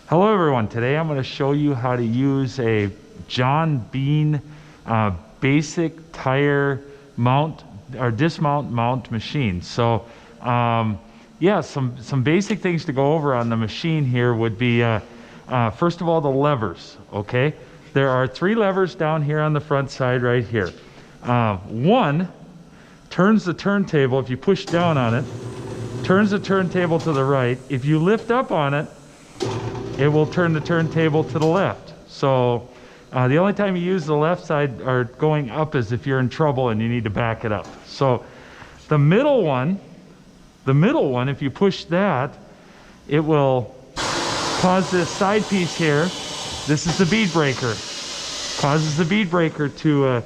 Hello everyone, today I'm going to show you how to use a John Bean basic tire mount or dismount mount machine. So yeah, some basic things to go over on the machine here would be first of all, the levers. Okay, there are 3 levers down here on the front side right here. One turns the turntable. If you push down on it, turns the turntable to the right. If you lift up on it, it will turn the turntable to the left. So the only time you use the left side or going up is if you're in trouble and you need to back it up. So the middle one, if you push that, it will cause this side piece here. This is the bead breaker. Causes the bead breaker to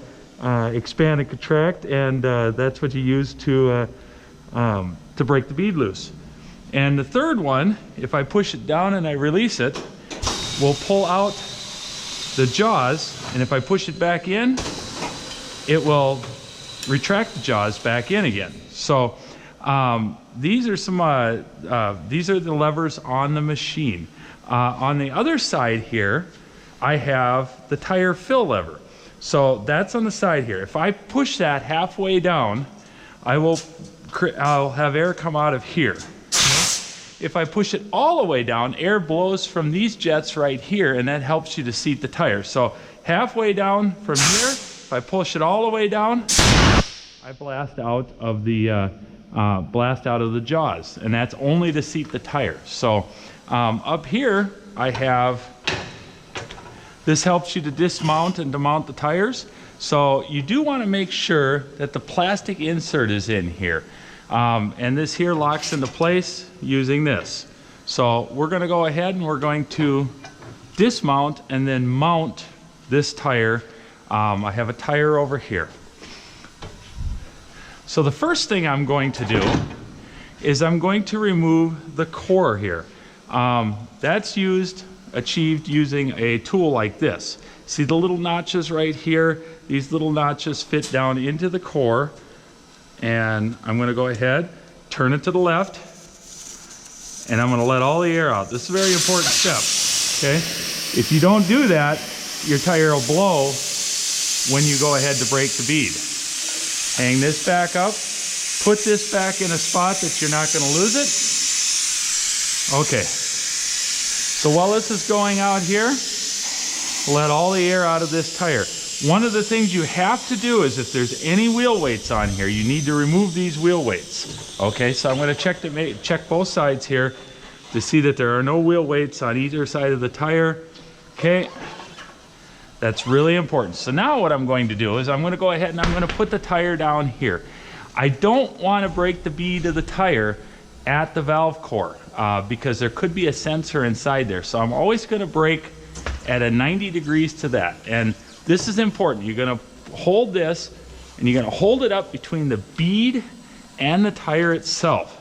expand and contract, and that's what you use to break the bead loose. And the third one, if I push it down and I release it, will pull out the jaws, and if I push it back in, it will retract the jaws back in again. So these are the levers on the machine. On the other side here, I have the tire fill lever. So that's on the side here. If I push that halfway down, I'll have air come out of here. If I push it all the way down, air blows from these jets right here, and that helps you to seat the tire. So halfway down from here, if I push it all the way down, I blast out of the jaws, and that's only to seat the tire. So up here, I have this helps you to dismount and demount the tires. So you do want to make sure that the plastic insert is in here. And this here locks into place using this. So we're going to go ahead and we're going to dismount and then mount this tire. I have a tire over here. So the first thing I'm going to do is I'm going to remove the core here. That's achieved using a tool like this. See the little notches right here? These little notches fit down into the core. And I'm going to go ahead, turn it to the left, and I'm going to let all the air out. This is a very important step, okay? If you don't do that, your tire will blow when you go ahead to break the bead. Hang this back up, put this back in a spot that you're not going to lose it. Okay, so while this is going out here, let all the air out of this tire. One of the things you have to do is if there's any wheel weights on here, you need to remove these wheel weights. Okay, so I'm going to check both sides here to see that there are no wheel weights on either side of the tire. Okay, that's really important. So now what I'm going to do is I'm going to go ahead and I'm going to put the tire down here. I don't want to break the bead of the tire at the valve core because there could be a sensor inside there. So I'm always going to break at a 90 degrees to that. And this is important. You're going to hold this, and you're going to hold it up between the bead and the tire itself.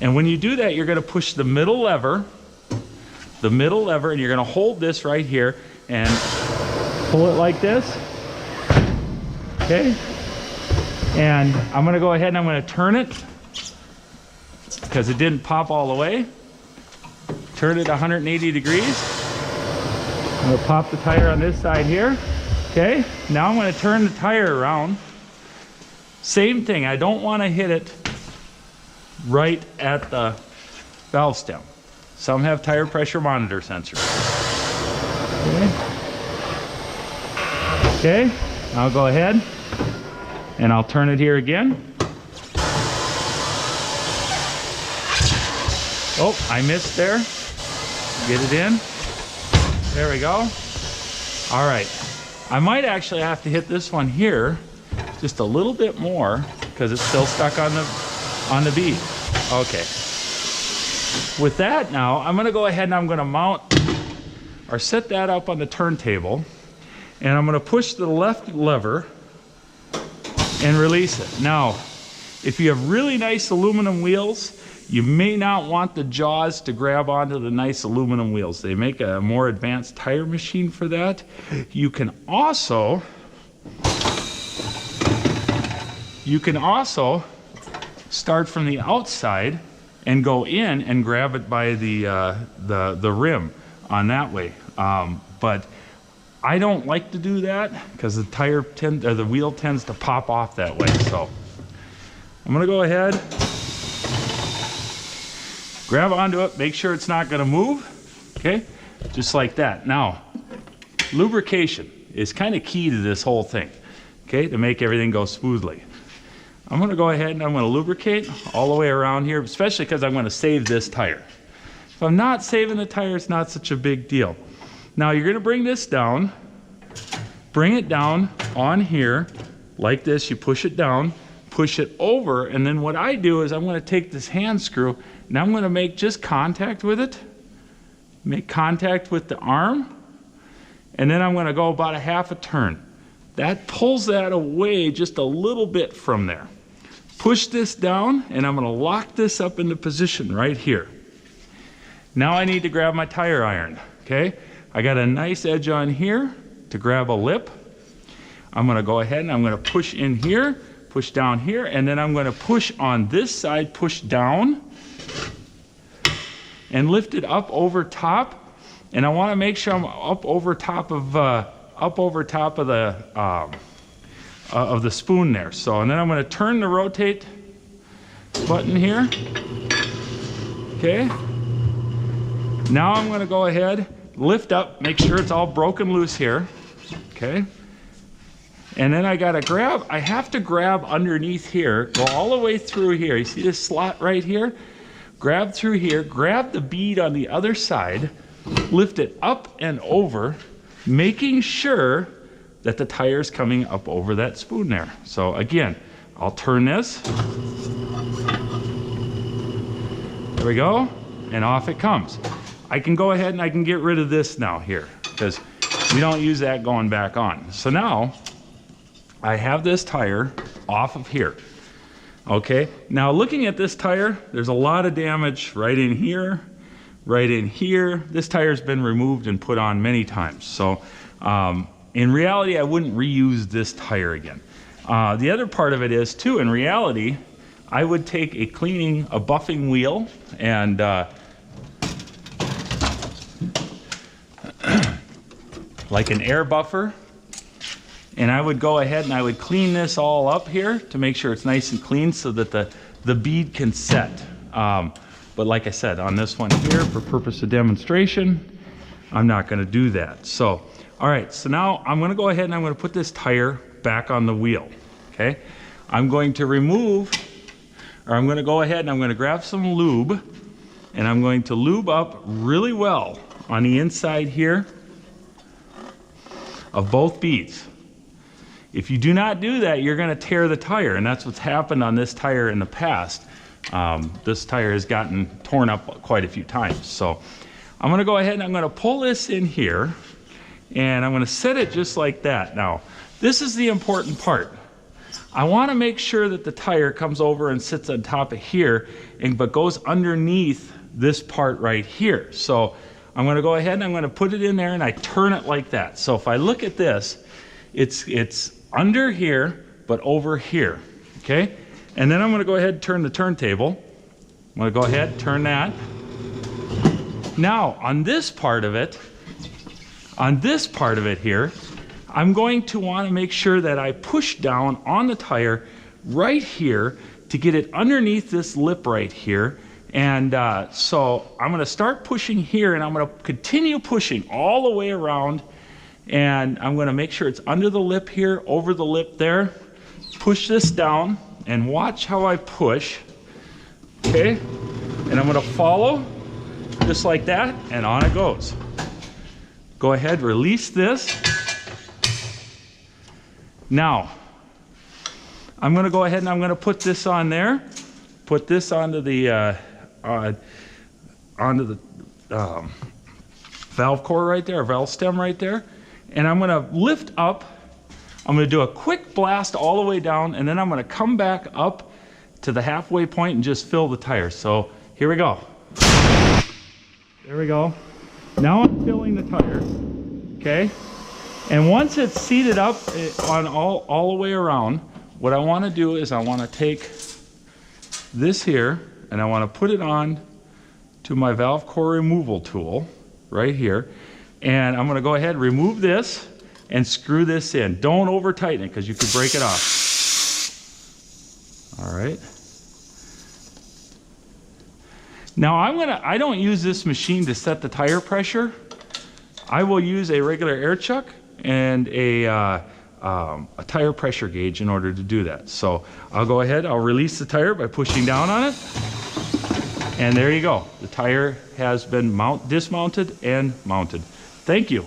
And when you do that, you're going to push the middle lever, and you're going to hold this right here and pull it like this. Okay? And I'm going to go ahead and I'm going to turn it because it didn't pop all the way. Turn it 180 degrees. I'm going to pop the tire on this side here. Okay, now I'm going to turn the tire around. Same thing, I don't want to hit it right at the valve stem. Some have tire pressure monitor sensors. Okay, I'll go ahead and I'll turn it here again. Oh, I missed there. Get it in. There we go. All right. I might actually have to hit this one here just a little bit more because it's still stuck on the bead. Okay. With that now, I'm going to go ahead and I'm going to mount or set that up on the turntable, and I'm going to push the left lever and release it. Now, if you have really nice aluminum wheels, you may not want the jaws to grab onto the nice aluminum wheels. They make a more advanced tire machine for that. You can also start from the outside and go in and grab it by the rim. on that way. But I don't like to do that because the wheel tends to pop off that way. So I'm gonna go ahead, grab onto it, make sure it's not gonna move, okay? Just like that. Now, lubrication is kind of key to this whole thing, okay, to make everything go smoothly. I'm gonna go ahead and I'm gonna lubricate all the way around here, especially because I'm gonna save this tire. If I'm not saving the tire, it's not such a big deal. Now you're gonna bring this down, bring it down on here, like this, you push it down, push it over, and then what I do is I'm gonna take this hand screw and I'm gonna make just contact with it, make contact with the arm, and then I'm gonna go about a half a turn. That pulls that away just a little bit from there. Push this down, and I'm gonna lock this up into position right here. Now I need to grab my tire iron, okay? I got a nice edge on here to grab a lip. I'm gonna go ahead and I'm gonna push in here, push down here, and then I'm gonna push on this side, push down, and lift it up over top. And I wanna make sure I'm up over top of the spoon there. So, and then I'm gonna turn the rotate button here, okay? Now I'm gonna go ahead, lift up, make sure it's all broken loose here, okay? And then I have to grab underneath here, go all the way through here. You see this slot right here? Grab through here, grab the bead on the other side, lift it up and over, making sure that the tire's coming up over that spoon there. So again, I'll turn this. There we go, and off it comes. I can go ahead and I can get rid of this now here because we don't use that going back on. So now I have this tire off of here. Okay, now looking at this tire, there's a lot of damage right in here, right in here. This tire's been removed and put on many times. So in reality, I wouldn't reuse this tire again. The other part of it is too, in reality, I would take a buffing wheel and like an air buffer, and I would go ahead and I would clean this all up here to make sure it's nice and clean so that the bead can set. But like I said, on this one here, for purpose of demonstration, I'm not gonna do that. So, all right, so now I'm gonna go ahead and I'm gonna put this tire back on the wheel, okay? I'm going to I'm gonna go ahead and I'm gonna grab some lube, and I'm going to lube up really well on the inside here of both beads. If you do not do that, you're gonna tear the tire, and that's what's happened on this tire in the past. This tire has gotten torn up quite a few times. So I'm gonna go ahead and I'm gonna pull this in here, and I'm gonna set it just like that. Now, this is the important part. I wanna make sure that the tire comes over and sits on top of here, but goes underneath this part right here. So I'm gonna go ahead and I'm gonna put it in there and I turn it like that. So if I look at this, it's under here, but over here, okay? And then I'm gonna go ahead and turn the turntable. I'm gonna go ahead, turn that. Now, on this part of it here, I'm going to wanna make sure that I push down on the tire right here to get it underneath this lip right here. And so I'm gonna start pushing here, and I'm gonna continue pushing all the way around, and I'm gonna make sure it's under the lip here, over the lip there. Push this down, and watch how I push, okay? And I'm gonna follow, just like that, and on it goes. Go ahead, release this. Now, I'm gonna go ahead and I'm gonna put this on there, put this onto the valve core right there, valve stem right there, and I'm gonna lift up. I'm gonna do a quick blast all the way down, and then I'm gonna come back up to the halfway point and just fill the tire. So here we go. There we go. Now I'm filling the tire, okay? And once it's seated up on all the way around, what I wanna do is I wanna take this here, and I wanna put it on to my valve core removal tool right here. And I'm gonna go ahead and remove this and screw this in. Don't over tighten it because you could break it off. All right. Now I don't use this machine to set the tire pressure. I will use a regular air chuck and a tire pressure gauge in order to do that. So I'll go ahead, I'll release the tire by pushing down on it. And there you go. The tire has been dismounted and mounted. Thank you.